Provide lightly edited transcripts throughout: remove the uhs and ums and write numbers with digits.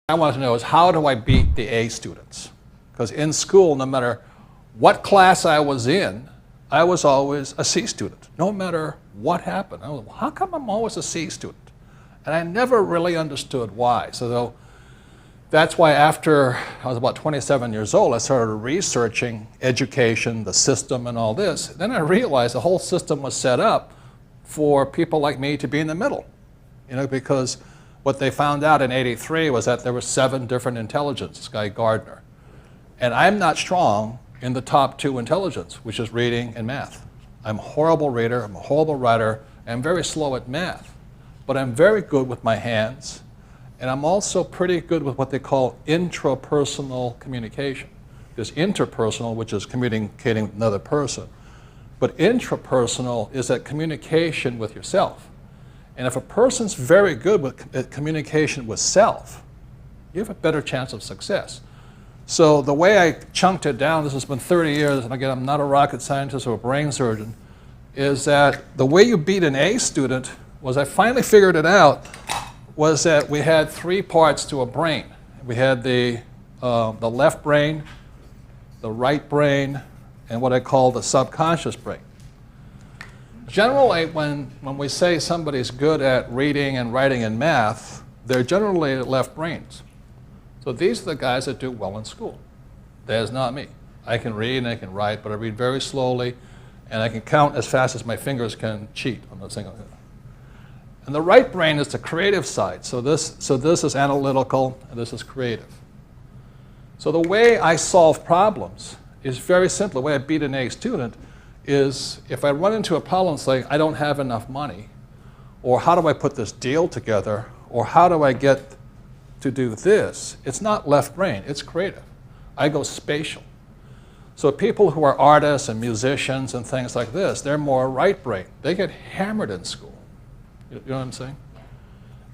I wanted to know is how do I beat the A students? Because in school, no matter what class I was in, I was always a C student, no matter what happened. I was, how come I'm always a C student? And I never really understood why. So that's why after I was about 27 years old, I started researching education, the system, and all this. Then I realized the whole system was set up for people like me to be in the middle, because what they found out in '83 was that there were 7 different intelligences, this guy Gardner. And I'm not strong in the top 2 intelligence, which is reading and math. I'm a horrible reader, I'm a horrible writer, and I'm very slow at math. But I'm very good with my hands, and I'm also pretty good with what they call intrapersonal communication. There's interpersonal, which is communicating with another person. But intrapersonal is that communication with yourself. And if a person's very good at communication with self, you have a better chance of success. So the way I chunked it down, this has been 30 years, and again, I'm not a rocket scientist or a brain surgeon, is that the way you beat an A student was, I finally figured it out, was that we had 3 parts to a brain. We had the left brain, the right brain, and what I call the subconscious brain. Generally, when we say somebody's good at reading and writing and math, they're generally left brains. So these are the guys that do well in school. That is not me. I can read and I can write, but I read very slowly, and I can count as fast as my fingers can cheat on the single. And the right brain is the creative side. So this is analytical, and this is creative. So the way I solve problems is very simple. The way I beat an A student is if I run into a problem saying, I don't have enough money, or how do I put this deal together, or how do I get to do this, it's not left brain, it's creative. I go spatial. So people who are artists and musicians and things like this, they're more right brain. They get hammered in school. You know what I'm saying?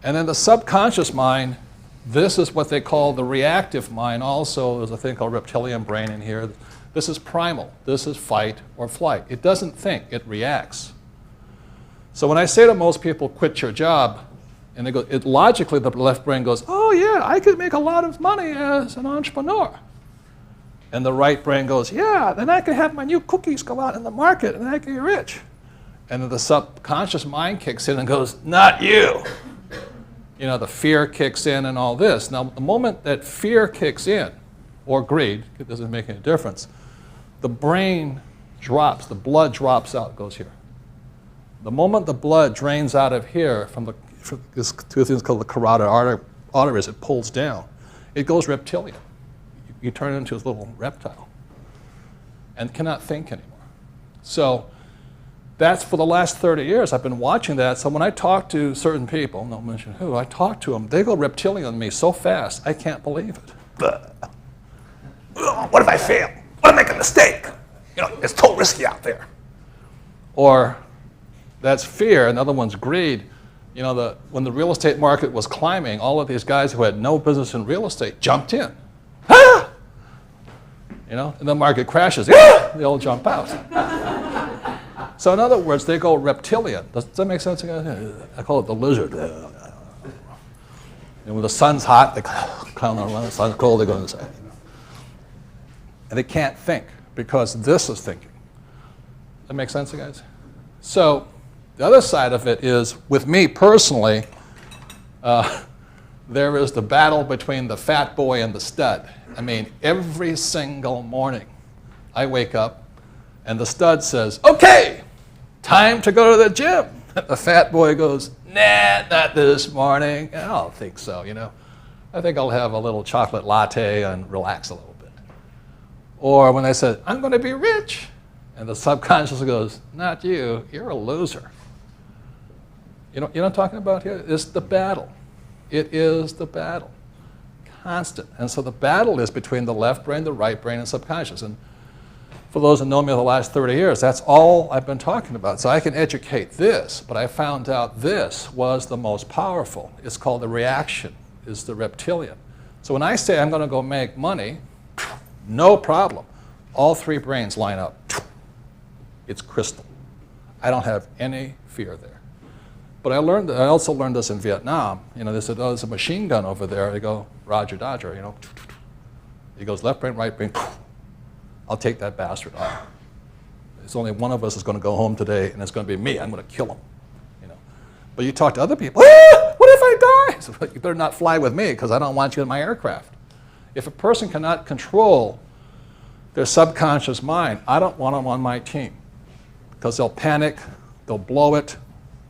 And then the subconscious mind, this is what they call the reactive mind also. There's a thing called reptilian brain in here. This is primal. This is fight or flight. It doesn't think, it reacts. So when I say to most people, quit your job, and they go, logically the left brain goes, oh yeah, I could make a lot of money as an entrepreneur. And the right brain goes, yeah, then I could have my new cookies go out in the market and I could get rich. And then the subconscious mind kicks in and goes, not you. The fear kicks in and all this. Now, the moment that fear kicks in, or greed, it doesn't make any difference, the brain drops, the blood drops out, goes here. The moment the blood drains out of here from these 2 things called the carotid arteries, it pulls down. It goes reptilian. You turn into a little reptile and cannot think anymore. So that's for the last 30 years. I've been watching that. So when I talk to certain people, don't mention who, I talk to them, they go reptilian on me so fast, I can't believe it. What if I fail? What if I make a mistake? It's too risky out there. Or that's fear. Another one's greed. When the real estate market was climbing, all of these guys who had no business in real estate jumped in. Ah! And the market crashes. Ah! They all jump out. So in other words, they go reptilian. Does that make sense? I call it the lizard. When the sun's hot, they clown around. When the sun's cold, they go inside. And they can't think because this is thinking. That make sense, you guys? So the other side of it is, with me personally, there is the battle between the fat boy and the stud. I mean, every single morning I wake up and the stud says, okay, time to go to the gym. The fat boy goes, nah, not this morning. I don't think so, I think I'll have a little chocolate latte and relax a little bit. Or when they said, I'm going to be rich, and the subconscious goes, not you, you're a loser. You know what I'm talking about here? It's the battle. It is the battle. Constant. And so the battle is between the left brain, the right brain, and subconscious. And for those who know me over the last 30 years, that's all I've been talking about. So I can educate this, but I found out this was the most powerful. It's called the reaction, is the reptilian. So when I say I'm going to go make money, no problem. All 3 brains line up. It's crystal. I don't have any fear there. But I also learned this in Vietnam. They said, oh, there's a machine gun over there. I go, Roger, Dodger, He goes, left brain, right brain. I'll take that bastard on. There's only one of us is going to go home today, and it's going to be me. I'm going to kill him. But you talk to other people, what if I die? So you better not fly with me because I don't want you in my aircraft. If a person cannot control their subconscious mind, I don't want them on my team because they'll panic, they'll blow it,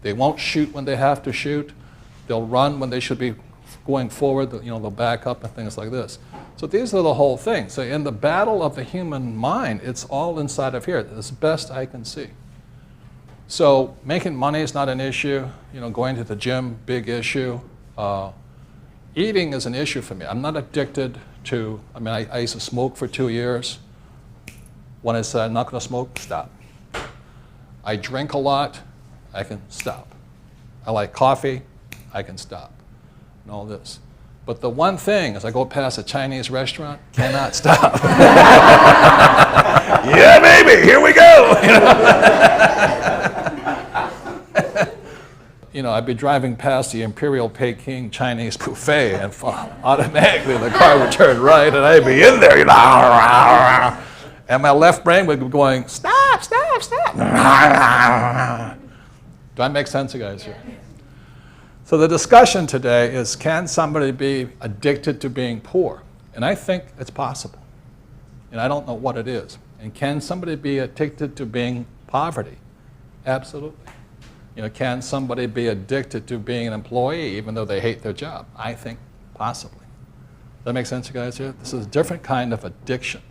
they won't shoot when they have to shoot, they'll run when they should be going forward, they'll back up and things like this. So these are the whole thing. So in the battle of the human mind, it's all inside of here, as best I can see. So making money is not an issue. Going to the gym, big issue. Eating is an issue for me. I'm not addicted to, I used to smoke for 2 years. When I said I'm not going to smoke, stop. I drink a lot, I can stop. I like coffee, I can stop. And all this. But the one thing, as I go past a Chinese restaurant, cannot stop. Yeah, baby, here we go. I'd be driving past the Imperial Peking Chinese buffet, and automatically the car would turn right, and I'd be in there, and my left brain would be going, stop, stop, stop. Do I make sense, you guys here? So the discussion today is, can somebody be addicted to being poor? And I think it's possible. And I don't know what it is. And can somebody be addicted to being poverty? Absolutely. Can somebody be addicted to being an employee even though they hate their job? I think possibly. Does that make sense, you guys here? This is a different kind of addiction.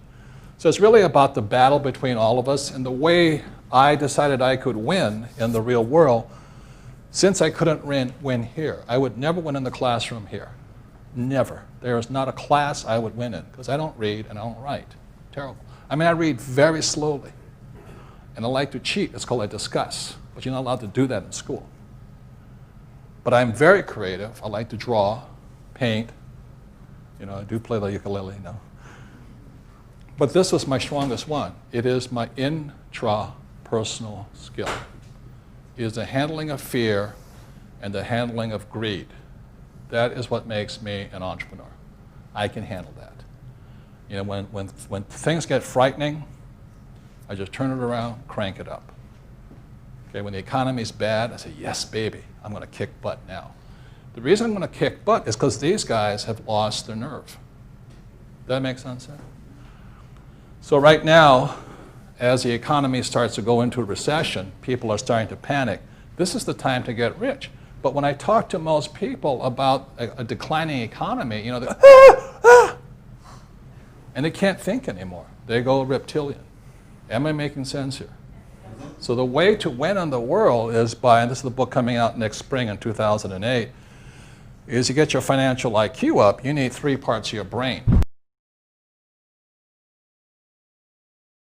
So it's really about the battle between all of us, and the way I decided I could win in the real world. Since I couldn't win here, I would never win in the classroom here. Never. There is not a class I would win in, because I don't read and I don't write. Terrible. I read very slowly. And I like to cheat. It's called I discuss. But you're not allowed to do that in school. But I'm very creative. I like to draw, paint. I do play the ukulele, But this was my strongest one. It is my intrapersonal skill. Is the handling of fear and the handling of greed. That is what makes me an entrepreneur. I can handle that. When things get frightening, I just turn it around, crank it up. Okay, when the economy's bad, I say, yes, baby, I'm going to kick butt now. The reason I'm going to kick butt is because these guys have lost their nerve. Does that make sense? So right now, as the economy starts to go into a recession, people are starting to panic. This is the time to get rich. But when I talk to most people about a declining economy, they go, and they can't think anymore. They go reptilian. Am I making sense here? So the way to win in the world is by, and this is the book coming out next spring in 2008, is you get your financial IQ up, you need 3 parts of your brain.